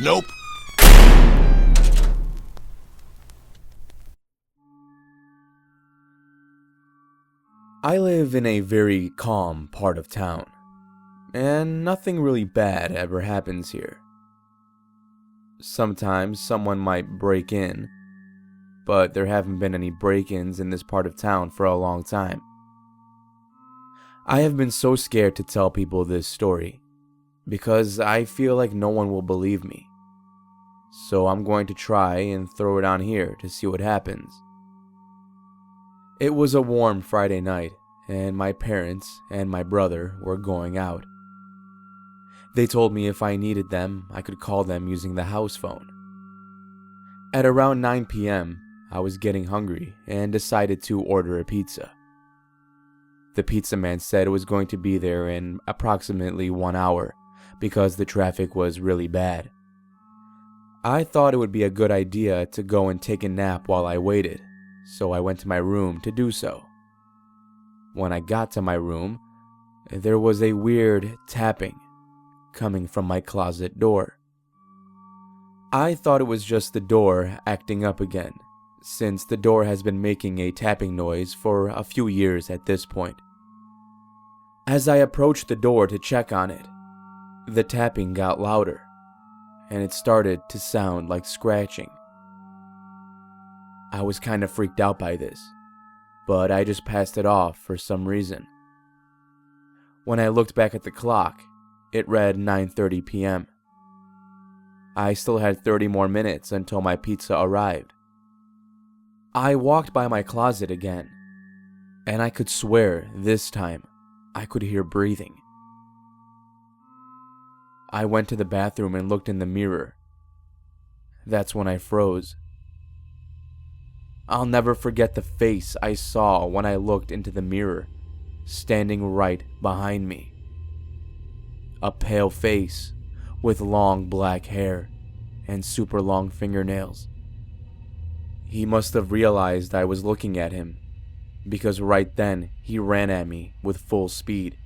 Nope. I live in a very calm part of town, and nothing really bad ever happens here. Sometimes someone might break in, but there haven't been any break-ins in this part of town for a long time. I have been so scared to tell people this story, because I feel like no one will believe me. So I'm going to try and throw it on here to see what happens. It was a warm Friday night, and my parents and my brother were going out. They told me if I needed them, I could call them using the house phone. At around 9 p.m., I was getting hungry and decided to order a pizza. The pizza man said it was going to be there in approximately 1 hour because the traffic was really bad. I thought it would be a good idea to go and take a nap while I waited, so I went to my room to do so. When I got to my room, there was a weird tapping coming from my closet door. I thought it was just the door acting up again, since the door has been making a tapping noise for a few years at this point. As I approached the door to check on it, the tapping got louder, and it started to sound like scratching. I was kind of freaked out by this, but I just passed it off for some reason. When I looked back at the clock, it read 9:30 p.m. I still had 30 more minutes until my pizza arrived. I walked by my closet again, and I could swear this time I could hear breathing. I went to the bathroom and looked in the mirror. That's when I froze. I'll never forget the face I saw when I looked into the mirror, standing right behind me. A pale face with long black hair and super long fingernails. He must have realized I was looking at him, because right then he ran at me with full speed.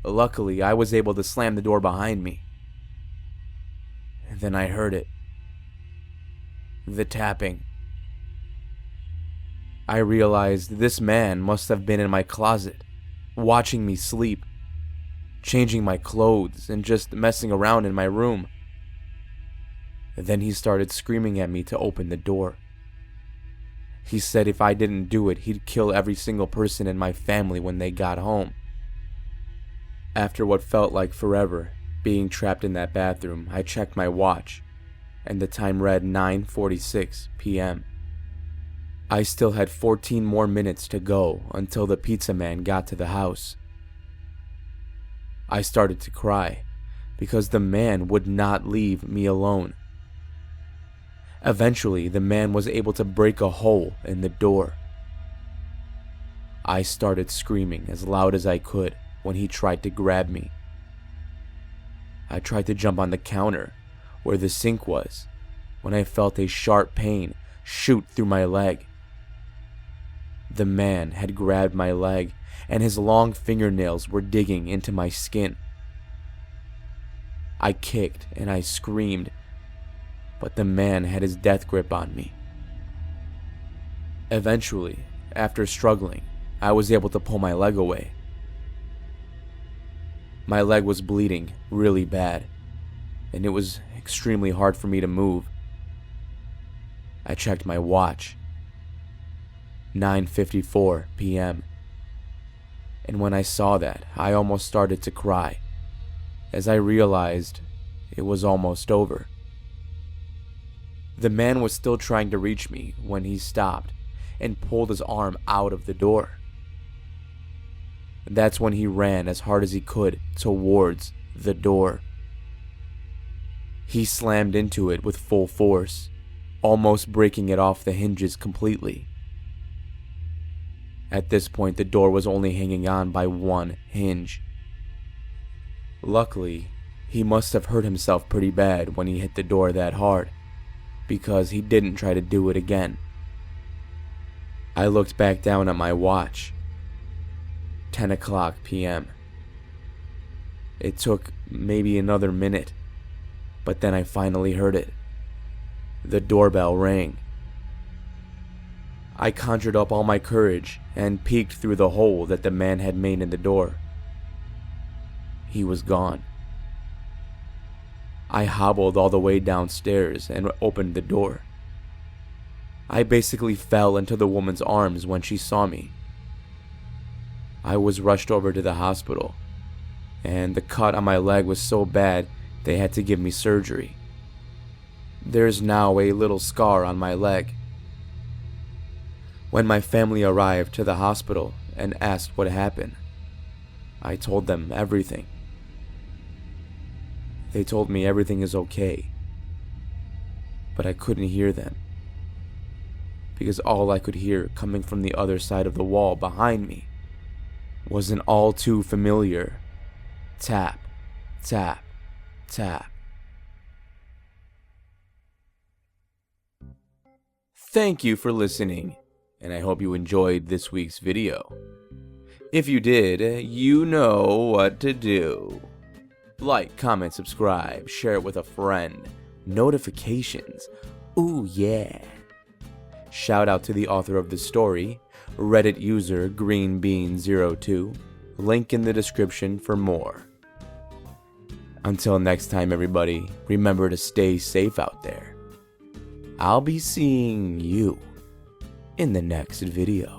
Luckily, I was able to slam the door behind me. And then I heard it. The tapping. I realized this man must have been in my closet, watching me sleep, changing my clothes, and just messing around in my room. Then he started screaming at me to open the door. He said if I didn't do it, he'd kill every single person in my family when they got home. After what felt like forever, being trapped in that bathroom, I checked my watch, and the time read 9:46 p.m. I still had 14 more minutes to go until the pizza man got to the house. I started to cry because the man would not leave me alone. Eventually, the man was able to break a hole in the door. I started screaming as loud as I could when he tried to grab me. I tried to jump on the counter where the sink was when I felt a sharp pain shoot through my leg. The man had grabbed my leg, and his long fingernails were digging into my skin. I kicked and I screamed, but the man had his death grip on me. Eventually, after struggling, I was able to pull my leg away. My leg was bleeding really bad, and it was extremely hard for me to move. I checked my watch. 9:54 p.m. And when I saw that, I almost started to cry, as I realized it was almost over. The man was still trying to reach me when he stopped and pulled his arm out of the door. That's when he ran as hard as he could towards the door. He slammed into it with full force, almost breaking it off the hinges completely. At this point, the door was only hanging on by one hinge. Luckily, he must have hurt himself pretty bad when he hit the door that hard, because he didn't try to do it again. I looked back down at my watch. 10 o'clock p.m. It took maybe another minute, but then I finally heard it. The doorbell rang. I conjured up all my courage and peeked through the hole that the man had made in the door. He was gone. I hobbled all the way downstairs and opened the door. I basically fell into the woman's arms when she saw me. I was rushed over to the hospital, and the cut on my leg was so bad they had to give me surgery. There's now a little scar on my leg. When my family arrived to the hospital and asked what happened, I told them everything. They told me everything is okay, but I couldn't hear them, because all I could hear coming from the other side of the wall behind me was an all too familiar tap, tap, tap. Thank you for listening, and I hope you enjoyed this week's video. If you did, you know what to do. Like, comment, subscribe, share it with a friend. Notifications. Ooh yeah. Shout out to the author of the story, Reddit user greenbean02. Link in the description for more. Until next time, everybody, remember to stay safe out there. I'll be seeing you in the next video.